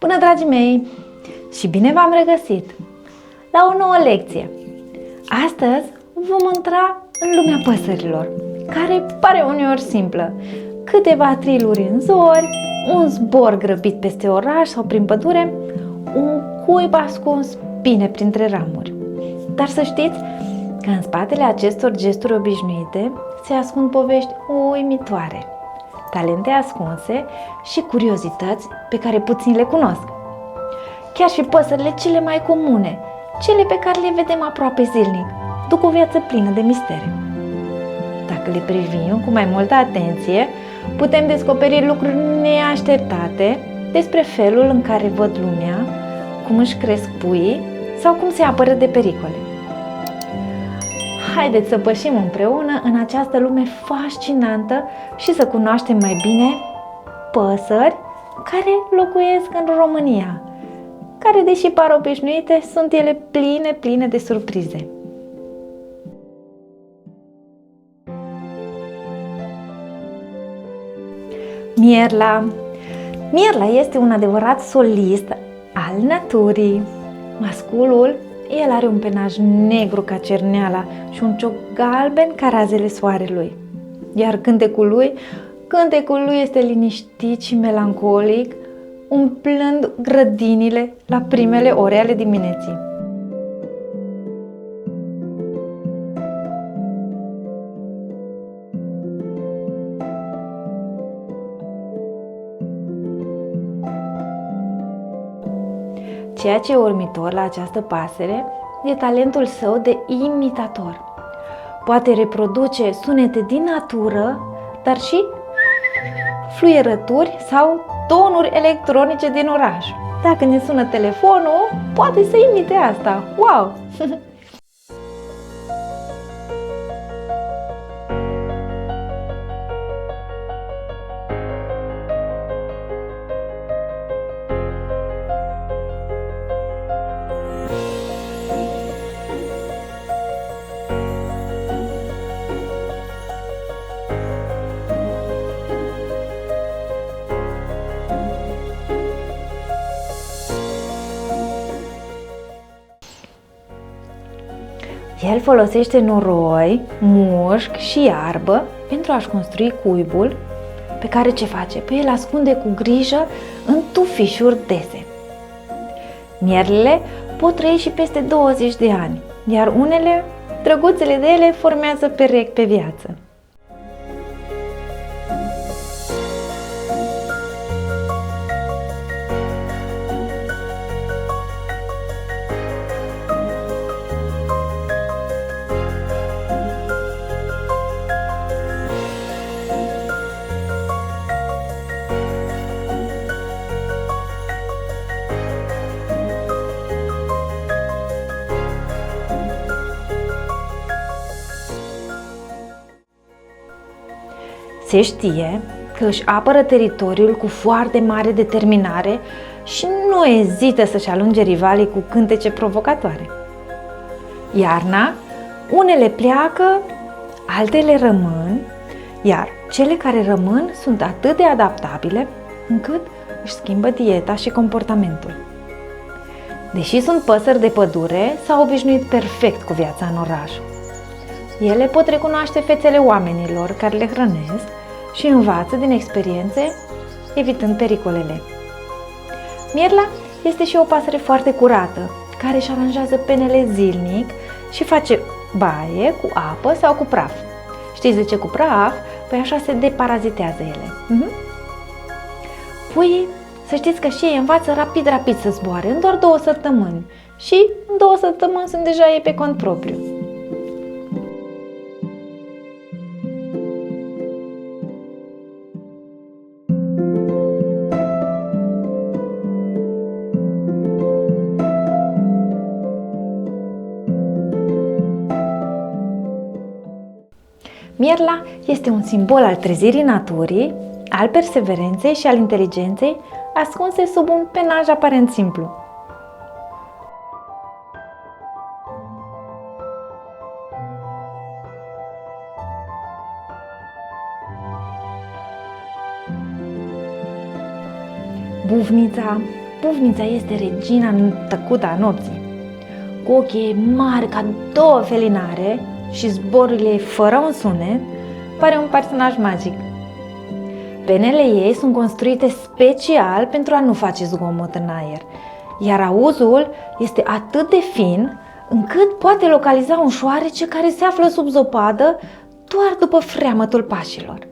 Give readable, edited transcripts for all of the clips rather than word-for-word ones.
Bună, dragii mei, și bine v-am regăsit la o nouă lecție. Astăzi vom intra în lumea păsărilor, care pare uneori simplă. Câteva triluri în zori, un zbor grăbit peste oraș sau prin pădure, un cuib ascuns bine printre ramuri. Dar să știți că în spatele acestor gesturi obișnuite se ascund povești uimitoare, talente ascunse și curiozități pe care puțini le cunosc. Chiar și păsările cele mai comune, cele pe care le vedem aproape zilnic, duc o viață plină de mistere. Dacă le privim cu mai multă atenție, putem descoperi lucruri neașteptate despre felul în care văd lumea, cum își cresc puii sau cum se apără de pericole. Haideți să pășim împreună în această lume fascinantă și să cunoaștem mai bine păsări care locuiesc în România, care, deși par obișnuite, sunt ele pline de surprize. Mierla. Mierla este un adevărat solist al naturii. Masculul, el are un penaj negru ca cerneala și un cioc galben ca razele soarelui. Iar cântecul lui este liniștit și melancolic, umplând grădinile la primele ore ale dimineții. Ceea ce e urmitor la această pasăre e talentul său de imitator. Poate reproduce sunete din natură, dar și fluierături sau tonuri electronice din oraș. Dacă ne sună telefonul, poate să imite asta. Wow! El folosește noroi, mușc și iarbă pentru a-și construi cuibul, pe care ce face? Păi îl ascunde cu grijă în tufișuri dese. Mierlele pot trăi și peste 20 de ani, iar unele, drăguțele de ele, formează perechi pe viață. Se știe că își apără teritoriul cu foarte mare determinare și nu ezită să-și alunge rivalii cu cântece provocatoare. Iarna, unele pleacă, altele rămân, iar cele care rămân sunt atât de adaptabile încât își schimbă dieta și comportamentul. Deși sunt păsări de pădure, s-au obișnuit perfect cu viața în oraș. Ele pot recunoaște fețele oamenilor care le hrănesc și învață din experiențe, evitând pericolele. Mierla este și o pasăre foarte curată, care își aranjează penele zilnic și face baie cu apă sau cu praf. Știți de ce cu praf? Păi așa se deparazitează ele. Puii, să știți că și ei învață rapid să zboare, în doar 2 săptămâni. Și în 2 săptămâni sunt deja ei pe cont propriu. Mierla este un simbol al trezirii naturii, al perseverenței și al inteligenței, ascunse sub un penaj aparent simplu. Bufnița Bufnița este regina tăcută a nopții, cu ochii mari ca două felinare și zborurile fără un sunet. Pare un personaj magic. Penele ei sunt construite special pentru a nu face zgomot în aer, iar auzul este atât de fin încât poate localiza un șoarece care se află sub zăpadă doar după freamătul pașilor.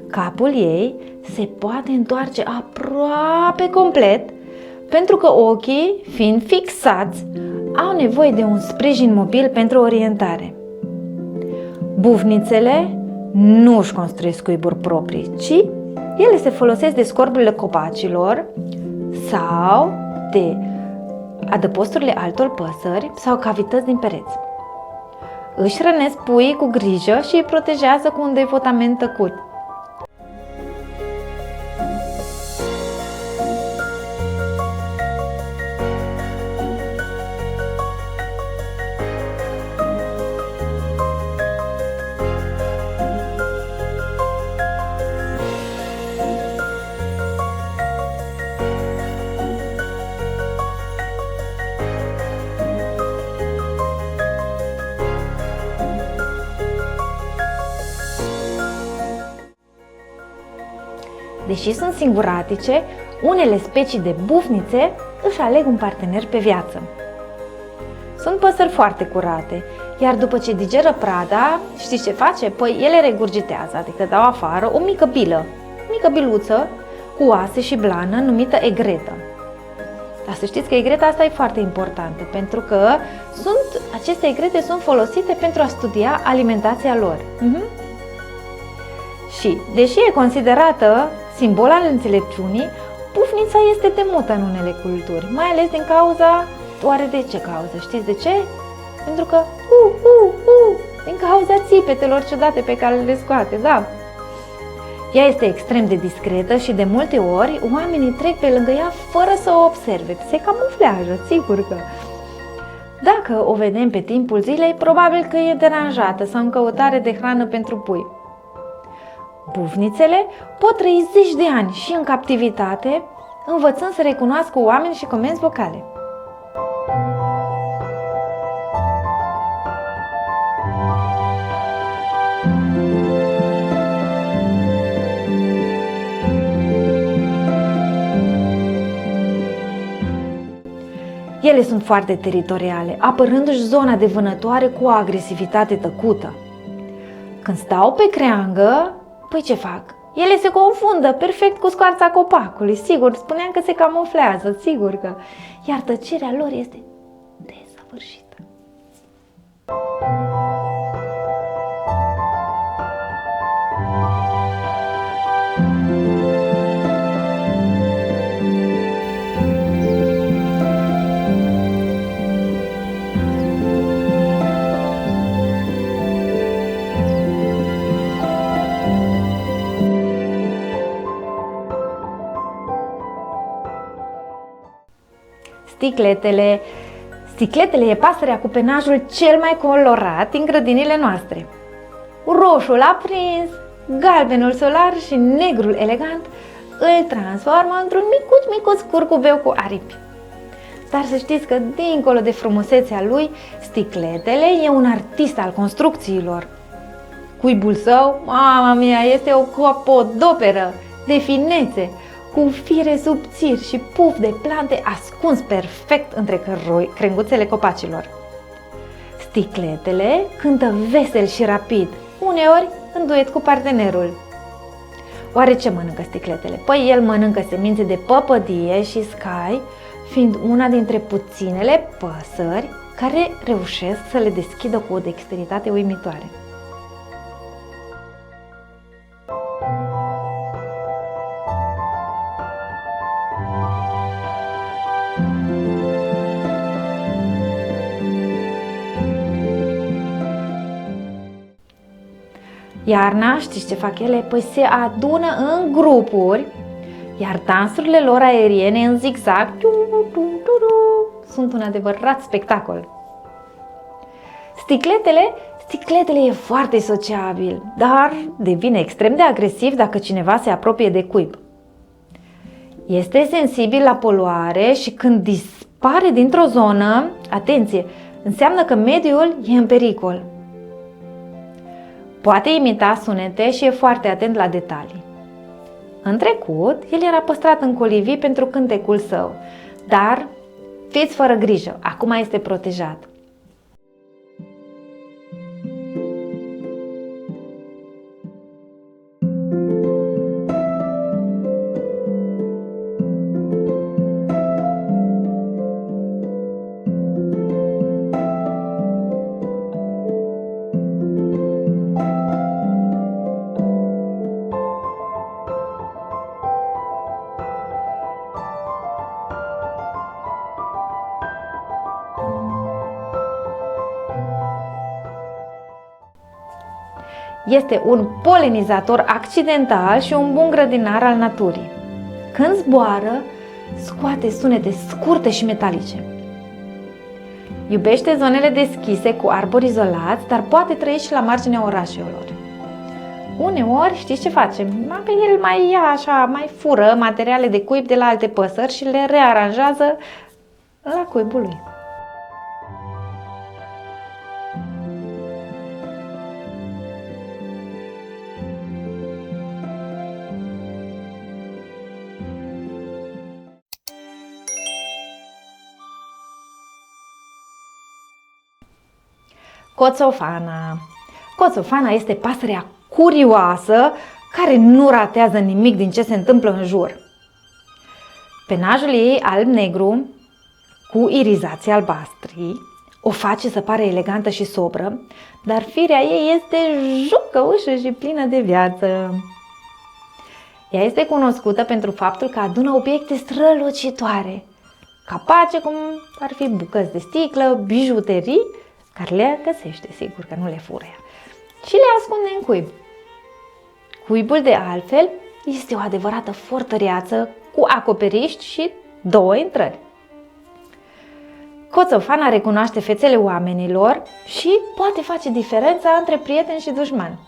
Capul ei se poate întoarce aproape complet, pentru că ochii, fiind fixați, au nevoie de un sprijin mobil pentru orientare. Bufnițele nu își construiesc cuiburi proprii, ci ele se folosesc de scorburile copacilor sau de adăposturile altor păsări sau cavități din pereți. Își hrănesc puii cu grijă și îi protejează cu un devotament tăcut. Deși sunt singuratice, unele specii de bufnițe își aleg un partener pe viață. Sunt păsări foarte curate, iar după ce digeră prada, știți ce face? Păi ele regurgitează, adică dau afară o mică bilă, mică biluță cu oase și blană numită egretă. Dar să știți că egreta asta e foarte importantă, pentru că aceste egrete sunt folosite pentru a studia alimentația lor. Și, deși e considerată simbol al înțelepciunii, bufnița este temută în unele culturi, mai ales din cauza... Oare de ce cauză? Știți de ce? Pentru că din cauza țipetelor ciudate pe care le scoate, da. Ea este extrem de discretă și de multe ori oamenii trec pe lângă ea fără să o observe. Se camuflează, sigur că. Dacă o vedem pe timpul zilei, probabil că e deranjată sau în căutare de hrană pentru pui. Bufnițele pot trăi zeci de ani și în captivitate, învățând să recunoască oameni și comenzi vocale. Ele sunt foarte teritoriale, apărându-și zona de vânătoare cu o agresivitate tăcută. Când stau pe creangă, păi ce fac? Ele se confundă perfect cu scoarța copacului, sigur, spuneam că se camuflează, sigur că. Iar tăcerea lor este desăvârșită. Sticletele e pasărea cu penajul cel mai colorat din grădinile noastre. Roșul aprins, galbenul solar și negrul elegant îl transformă într-un micuț curcubeu cu aripi. Dar să știți că dincolo de frumusețea lui, Sticletele e un artist al construcțiilor. Cuibul său, mama mia, este o capodoperă de finețe, cu fire subțiri și puf de plante ascuns perfect între crenguțele copacilor. Sticletele cântă vesel și rapid, uneori în duet cu partenerul. Oare ce mănâncă sticletele? Păi el mănâncă semințe de păpădie și scai, fiind una dintre puținele păsări care reușesc să le deschidă cu o dexteritate uimitoare. Iarna, știți ce fac ele? Păi se adună în grupuri, iar dansurile lor aeriene în zigzag sunt un adevărat spectacol. Sticletele e foarte sociabil, dar devine extrem de agresiv dacă cineva se apropie de cuib. Este sensibil la poluare și când dispare dintr-o zonă, atenție, înseamnă că mediul e în pericol. Poate imita sunete și e foarte atent la detalii. În trecut, el era păstrat în colivii pentru cântecul său, dar fiți fără grijă, acum este protejat. Este un polenizator accidental și un bun grădinar al naturii. Când zboară, scoate sunete scurte și metalice. Iubește zonele deschise cu arbori izolați, dar poate trăi și la marginea orașelor. Uneori, știți ce face? El mai ia așa, mai fură materiale de cuib de la alte păsări și le rearanjează la cuibul lui. Coțofana. Coțofana este pasărea curioasă care nu ratează nimic din ce se întâmplă în jur. Penajul ei alb-negru cu irizații albastri o face să pare elegantă și sobră, dar firea ei este jucăușă și plină de viață. Ea este cunoscută pentru faptul că adună obiecte strălucitoare, capace cum ar fi bucăți de sticlă, bijuterii, care le găsește, sigur că nu le fură ea, și le ascunde în cuib. Cuibul, de altfel, este o adevărată fortăreață cu acoperiș și 2 intrări. Coțofana recunoaște fețele oamenilor și poate face diferența între prieteni și dușmani.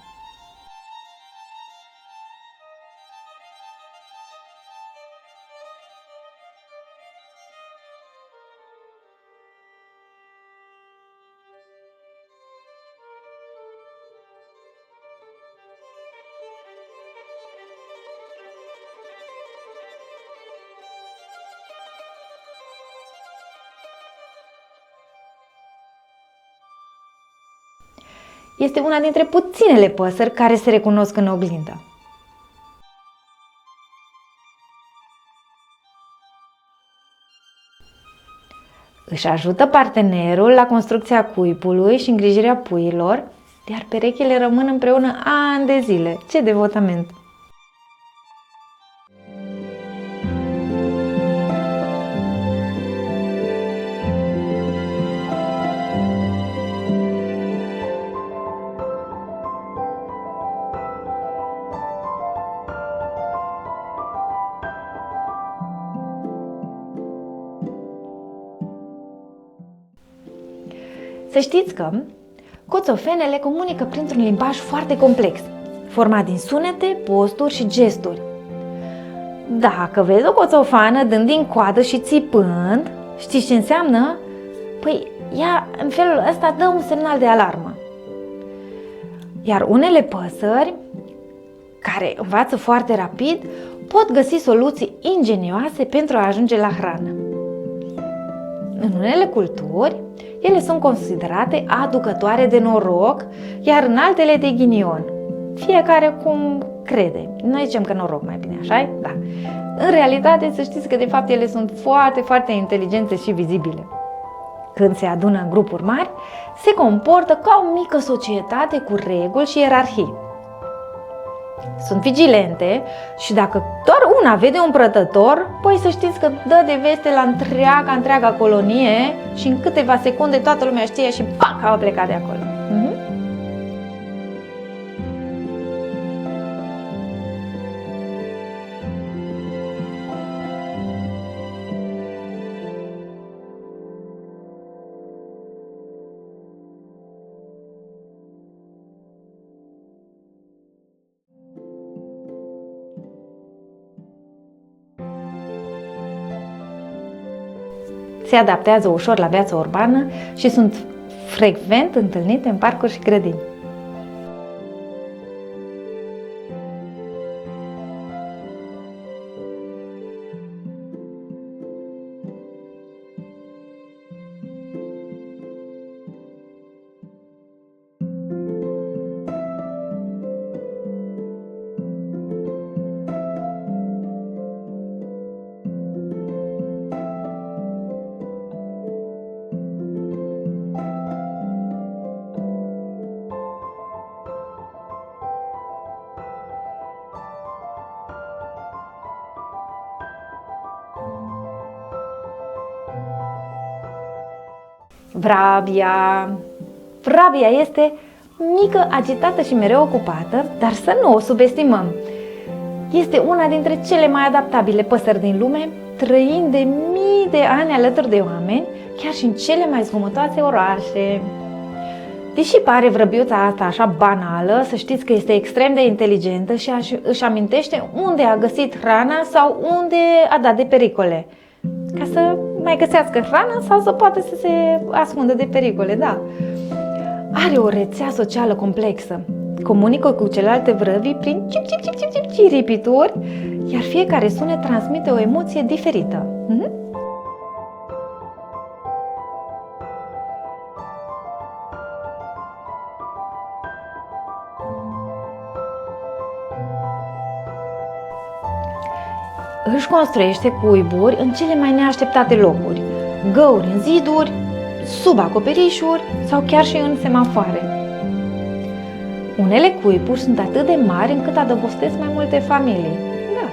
Este una dintre puținele păsări care se recunosc în oglindă. Își ajută partenerul la construcția cuibului și îngrijirea puiilor, iar perechile rămân împreună ani de zile. Ce devotament! Să știți că coțofenele comunică printr-un limbaj foarte complex, format din sunete, posturi și gesturi. Dacă vezi o coțofană dând din coadă și țipând, știți ce înseamnă? Păi ea în felul ăsta dă un semnal de alarmă. Iar unele păsări, care învață foarte rapid, pot găsi soluții ingenioase pentru a ajunge la hrană. În unele culturi, ele sunt considerate aducătoare de noroc, iar în altele de ghinion. Fiecare cum crede. Noi zicem că noroc mai bine, așa? Da. În realitate, să știți că de fapt ele sunt foarte, foarte inteligente și vizibile. Când se adună în grupuri mari, se comportă ca o mică societate cu reguli și ierarhii. Sunt vigilente și dacă doar una vede un prătător, păi să știți că dă de veste la întreaga colonie și în câteva secunde toată lumea știe și pac, au plecat de acolo. se adaptează ușor la viața urbană și sunt frecvent întâlnite în parcuri și grădini. Vrabia. Vrabia este mică, agitată și mereu ocupată, dar să nu o subestimăm. Este una dintre cele mai adaptabile păsări din lume, trăind de mii de ani alături de oameni, chiar și în cele mai zgomotoase orașe. Deși pare vrăbiuța asta așa banală, să știți că este extrem de inteligentă și își amintește unde a găsit hrana sau unde a dat de pericole, ca să mai găsească hrana sau să poată să se ascundă de pericole, da. Are o rețea socială complexă, comunică cu celelalte vrăbii prin ciripituri, iar fiecare sunet transmite o emoție diferită. Își construiește cuiburi în cele mai neașteptate locuri, găuri în ziduri, sub acoperișuri sau chiar și în semafoare. Unele cuiburi sunt atât de mari încât adăpostesc mai multe familii. Da.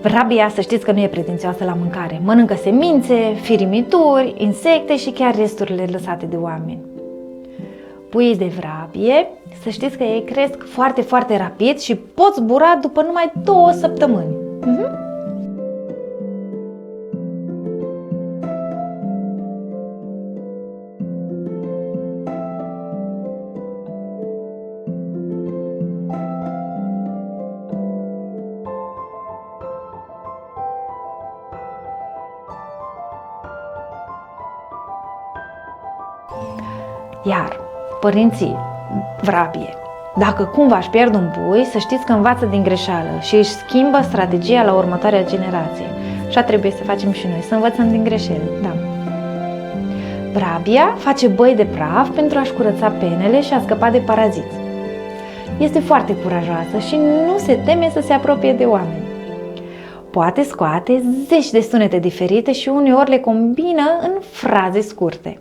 Vrabia, să știți că nu e pretențioasă la mâncare. Mănâncă semințe, firimituri, insecte și chiar resturile lăsate de oameni. Puii de vrabie, să știți că ei cresc foarte, foarte rapid și pot zbura după numai 2 săptămâni. Iar părinții vrabie, dacă cumva își pierd un pui, să știți că învață din greșeală și își schimbă strategia la următoarea generație. Așa trebuie să facem și noi, să învățăm din greșeli, da. Vrabia face băi de praf pentru a-și curăța penele și a scăpa de paraziți. Este foarte curajoasă și nu se teme să se apropie de oameni. Poate scoate zeci de sunete diferite și uneori le combină în fraze scurte.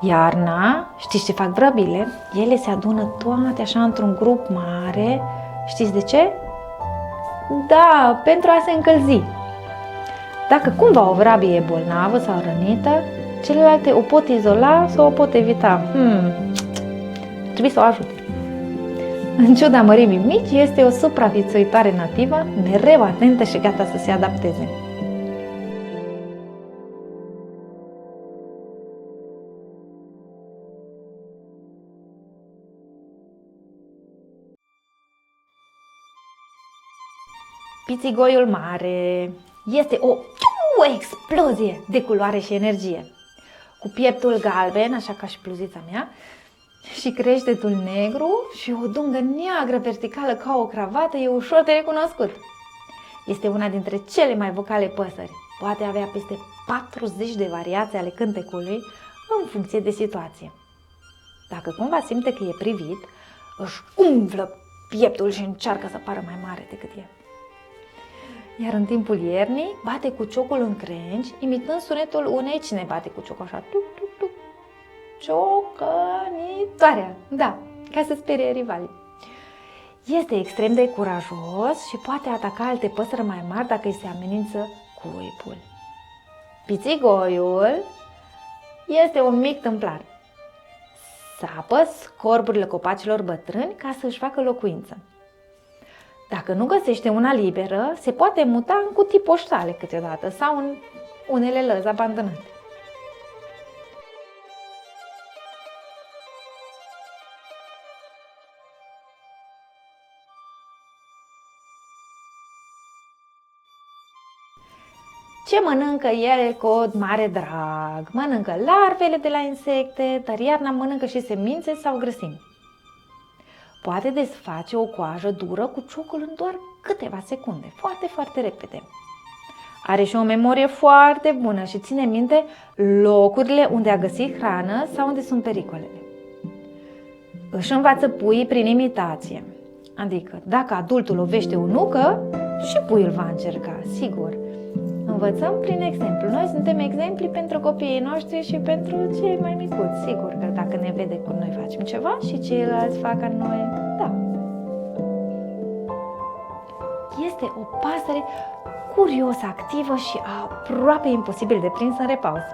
Iarna, știți ce fac vrăbile? Ele se adună toate așa într-un grup mare. Știți de ce? Da, pentru a se încălzi. Dacă cumva o vrabie e bolnavă sau rănită, celelalte o pot izola sau o pot evita. Trebuie să o ajute. În ciuda mărimii mici, este o supraviețuitoare nativă, mereu atentă și gata să se adapteze. Pițigoiul mare este o explozie de culoare și energie. Cu pieptul galben, așa ca și bluzița mea, și creștetul negru și o dungă neagră verticală ca o cravată, e ușor de recunoscut. Este una dintre cele mai vocale păsări. poate avea peste 40 de variații ale cântecului în funcție de situație. Dacă cumva simte că e privit, își umflă pieptul și încearcă să pară mai mare decât e. Iar în timpul iernii bate cu ciocul în crengi, imitând sunetul unei, cine bate cu ciocul așa, tuc, tuc, tuc, ciocănitoarea, da, ca să sperie rivalii. Este extrem de curajos și poate ataca alte păsări mai mari dacă îi se amenință cuibul. Pițigoiul este un mic tâmplar. Sapă scorburile copacilor bătrâni ca să își facă locuință. Dacă nu găsește una liberă, se poate muta în cutii poștale câteodată sau în unele lăzi abandonate. Ce mănâncă el cu mare drag? Mănâncă larvele de la insecte, dar iarna mănâncă și semințe sau grăsimi. Poate desface o coajă dură cu ciocul în doar câteva secunde, foarte, foarte repede. Are și o memorie foarte bună și ține minte locurile unde a găsit hrană sau unde sunt pericolele. Își învață puii prin imitație, adică dacă adultul lovește o nucă, și puiul va încerca, sigur. Învățăm prin exemplu. Noi suntem exempli pentru copiii noștri și pentru cei mai micuți. Sigur că dacă ne vede cum noi facem ceva și ceilalți fac ca noi, da. Este o pasăre curios activă și aproape imposibil de prins în repaus.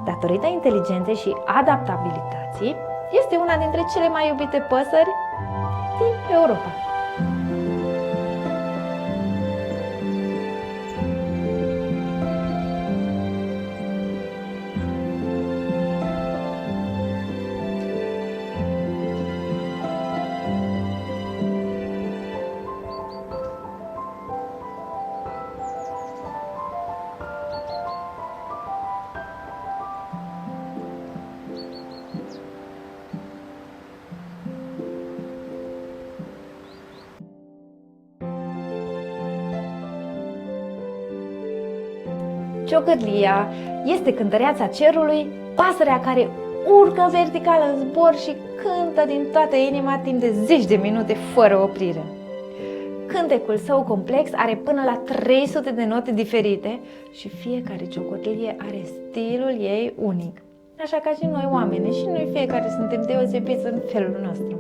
Datorită inteligenței și adaptabilității, este una dintre cele mai iubite păsări din Europa. Ciocârlia este cântăreața cerului, pasărea care urcă vertical în zbor și cântă din toată inima timp de 10 de minute fără oprire. Cântecul său complex are până la 300 de note diferite și fiecare ciocârlie are stilul ei unic. Așa ca și noi oameni, și noi fiecare suntem deosebiți în felul nostru.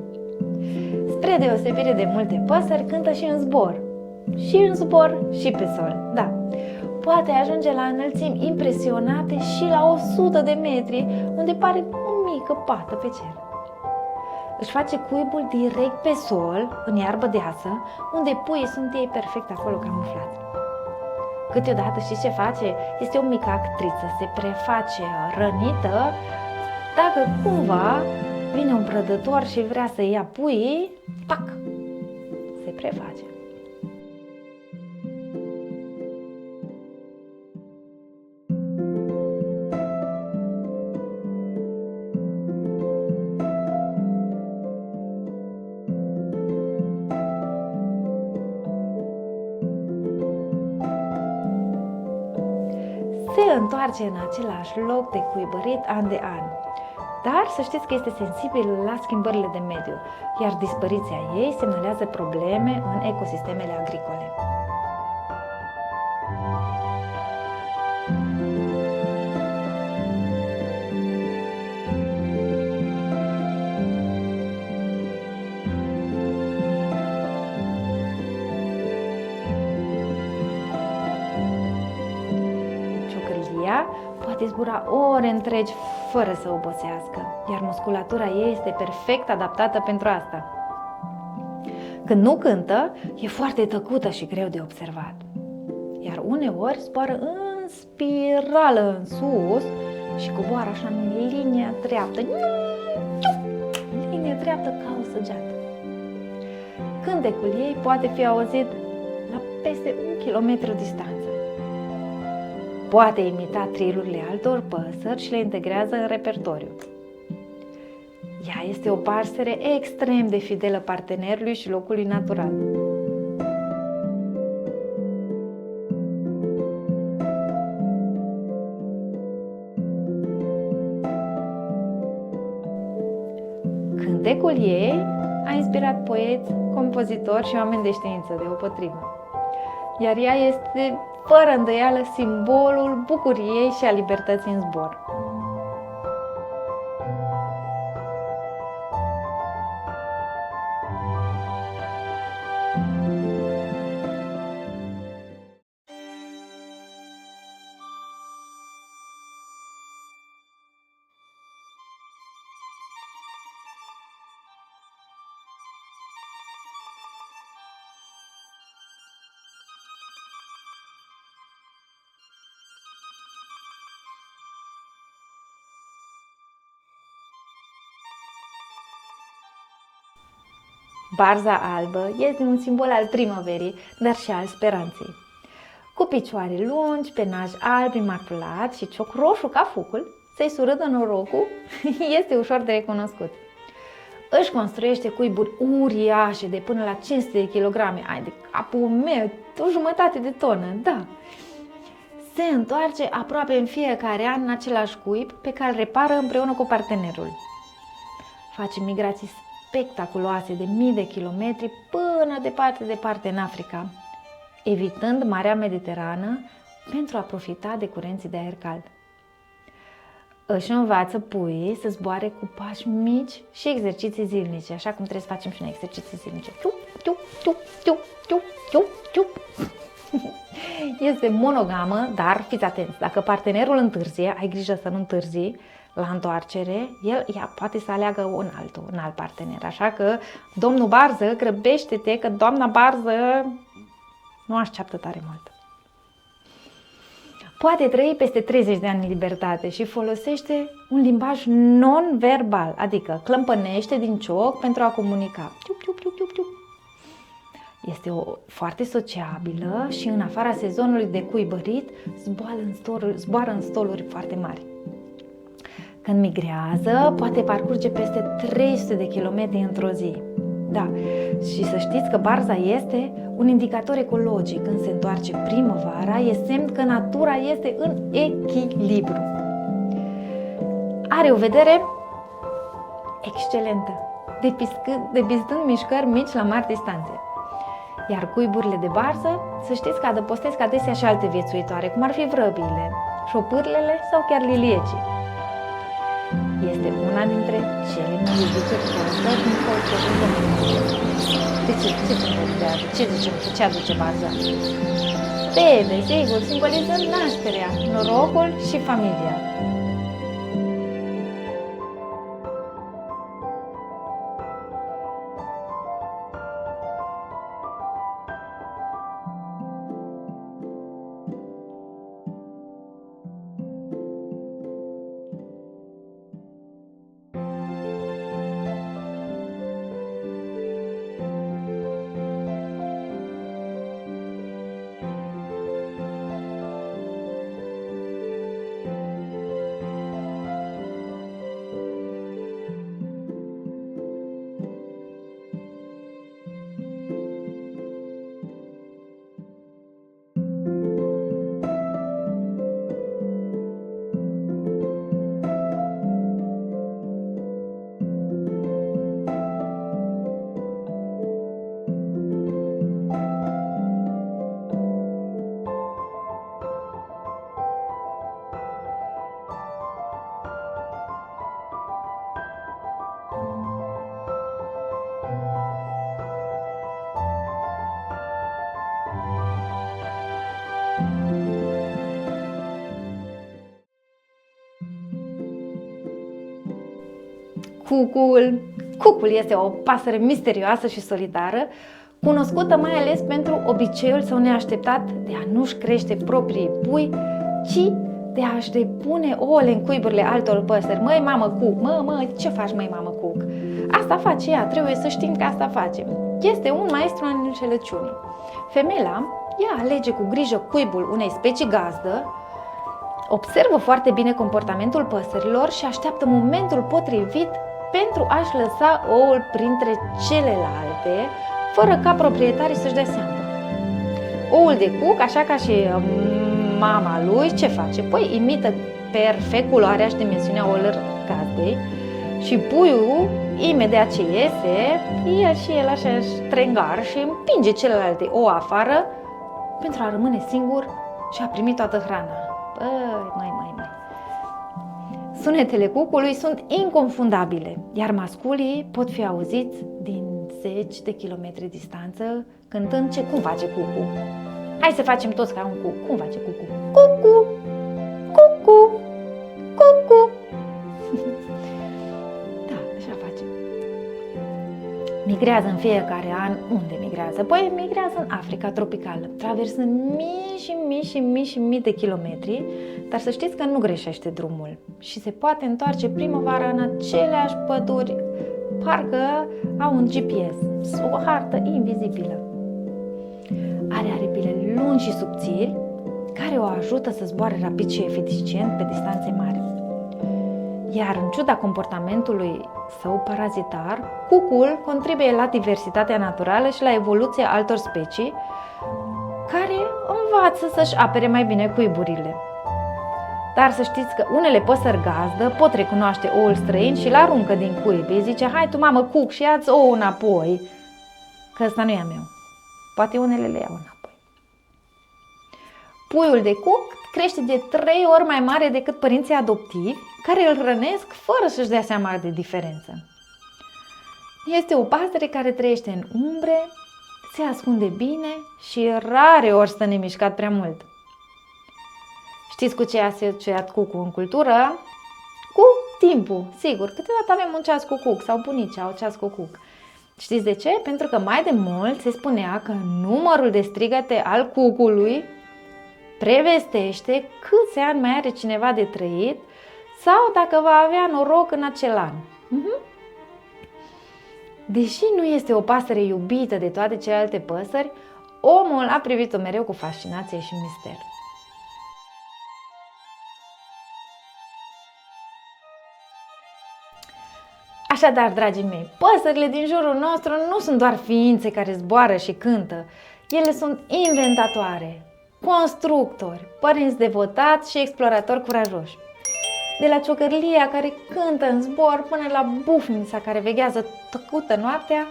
Spre deosebire de multe păsări, cântă și în zbor. Și în zbor și pe sol, da. Poate ajunge la înălțimi impresionate și la 100 de metri, unde pare o mică pată pe cer. Își face cuibul direct pe sol, în iarbă deasă, unde puii sunt ei perfect acolo camuflați. Câteodată știți ce face? Este o mică actriță, se preface rănită. Dacă cumva vine un prădător și vrea să ia puii, pac, se preface. Se întoarce în același loc de cuibărit an de an, dar să știți că este sensibil la schimbările de mediu, iar dispariția ei semnalează probleme în ecosistemele agricole. Poate zbura ore întregi fără să obosească, iar musculatura ei este perfect adaptată pentru asta. Când nu cântă, e foarte tăcută și greu de observat, iar uneori zboară în spirală în sus și coboară așa în linia dreaptă, linie dreaptă ca o săgeată. Cântecul ei poate fi auzit la peste 1 kilometru distanță. Poate imita trilurile altor păsări și le integrează în repertoriu. Ea este o pasăre extrem de fidelă partenerului și locului natural. becul ei a inspirat poeți, compozitori și oameni de știință deopotrivă. Iar ea este, fără îndoială, simbolul bucuriei și a libertății în zbor. Barza albă este un simbol al primăverii, dar și al speranței. Cu picioare lungi, penaj alb imaculat și cioc roșu ca fucul, să-i surâdă norocul, este ușor de recunoscut. Își construiește cuiburi uriașe de până la 500 de kilograme, ai de capul meu, o jumătate de tonă, da. Se întoarce aproape în fiecare an în același cuib pe care îl repară împreună cu partenerul. Face migrații spectaculoase de mii de kilometri până departe în Africa, evitând Marea Mediterană pentru a profita de curenții de aer cald. Își învață puii să zboare cu pași mici și exerciții zilnice, așa cum trebuie să facem și noi exerciții zilnice. Este monogamă, dar fiți atenți, dacă partenerul întârzie, ai grijă să nu întârzi la întoarcere, ea poate să aleagă un alt partener. Așa că, domnul Barză, grăbește-te că doamna Barză nu așteaptă tare mult. Poate trăi peste 30 de ani în libertate și folosește un limbaj non-verbal, adică clămpănește din cioc pentru a comunica. Este foarte sociabilă și în afara sezonului de cuibărit zboară în stoluri foarte mari. Când migrează, poate parcurge peste 300 de kilometri într-o zi. Da, și să știți că barza este un indicator ecologic. Când se întoarce primăvara, e semn că natura este în echilibru. Are o vedere excelentă, depistând mișcări mici la mari distanțe. Iar cuiburile de barză, să știți că adăpostesc adesea și alte viețuitoare, cum ar fi vrăbile, șopârlele sau chiar liliecii. Este una dintre cele mai iubite păsări din folclorul românesc. Ce aduce barza? Bebe, sigur, simbolizând nașterea, norocul și familia. Cucul este o pasăre misterioasă și solitară, cunoscută mai ales pentru obiceiul său neașteptat de a nu-și crește proprii pui, ci de a-și depune ouăle în cuiburile altor păsări. Măi, mamă cuc, ce faci, măi, mamă cuc? Asta face ea, trebuie să știm că asta face. Este un maestru al înșelăciunii. Femeia, ea alege cu grijă cuibul unei specii gazdă, observă foarte bine comportamentul păsărilor și așteaptă momentul potrivit pentru a-și lăsa oul printre celelalte, fără ca proprietarii să-și dea seama. Oul de cuc, așa ca și mama lui, ce face? Păi imită perfect culoarea și dimensiunea ouălor gazdei și puiul imediat ce iese, el și el așa strengar și împinge celelalte ouă afară pentru a rămâne singur și a primi toată hrana. Băi. Sunetele cucului sunt inconfundabile, iar masculii pot fi auziți din zeci de kilometri distanță cântând cum face cucu. Hai să facem toți ca un cucu. Cum face cucu? Cucu! Cucu! Cucu! Da, așa face. Migrează în fiecare an. Unde migrează? Păi migrează în Africa tropicală, traversând mii de kilometri, dar să știți că nu greșește drumul și se poate întoarce primăvara în aceleași păduri, parcă au un GPS, o hartă invizibilă. Are aripile lungi și subțiri, care o ajută să zboare rapid și eficient pe distanțe mari. Iar în ciuda comportamentului său parazitar, cucul contribuie la diversitatea naturală și la evoluția altor specii care învață să-și apere mai bine cuiburile. Dar să știți că unele păsări gazdă pot recunoaște oul străin și îl aruncă din cuib. Îi zice, hai tu mamă cuc și ia-ți ou înapoi, că ăsta nu e a meu. Poate unele le iau înapoi. Puiul de cuc crește de 3 ori mai mare decât părinții adoptivi, care îl hrănesc fără să-și dea seama de diferență. Este o pasăre care trăiește în umbre, se ascunde bine și rare ori stă nemișcat prea mult. Știți cu ce a asociat cucul în cultură? Cu timpul, sigur. Câteodată avem un ceas cu cuc sau bunicii au ceas cu cuc. Știți de ce? Pentru că mai de mult se spunea că numărul de strigăte al cucului prevestește câți ani mai are cineva de trăit sau dacă va avea noroc în acel an. Deși nu este o pasăre iubită de toate celelalte păsări, omul a privit-o mereu cu fascinație și mister. Așadar, dragii mei, păsările din jurul nostru nu sunt doar ființe care zboară și cântă. Ele sunt inventatoare, constructori, părinți devotați și exploratori curajoși. De la ciocărlia care cântă în zbor până la bufnița care veghează tăcută noaptea,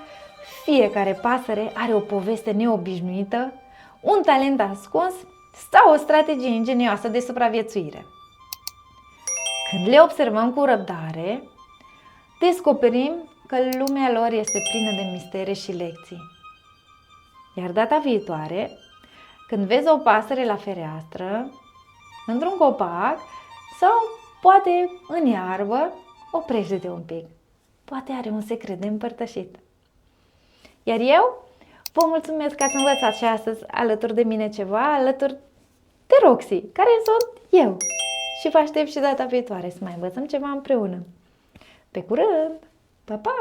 fiecare pasăre are o poveste neobișnuită, un talent ascuns sau o strategie ingenioasă de supraviețuire. Când le observăm cu răbdare, descoperim că lumea lor este plină de mistere și lecții. Iar data viitoare, când vezi o pasăre la fereastră, într-un copac sau poate în iarbă, oprește-te un pic. Poate are un secret de împărtășit. Iar eu vă mulțumesc că ați învățat și astăzi alături de mine ceva, alături de Roxy, care sunt eu. Și vă aștept și data viitoare să mai învățăm ceva împreună. Pe curând! Pa, pa!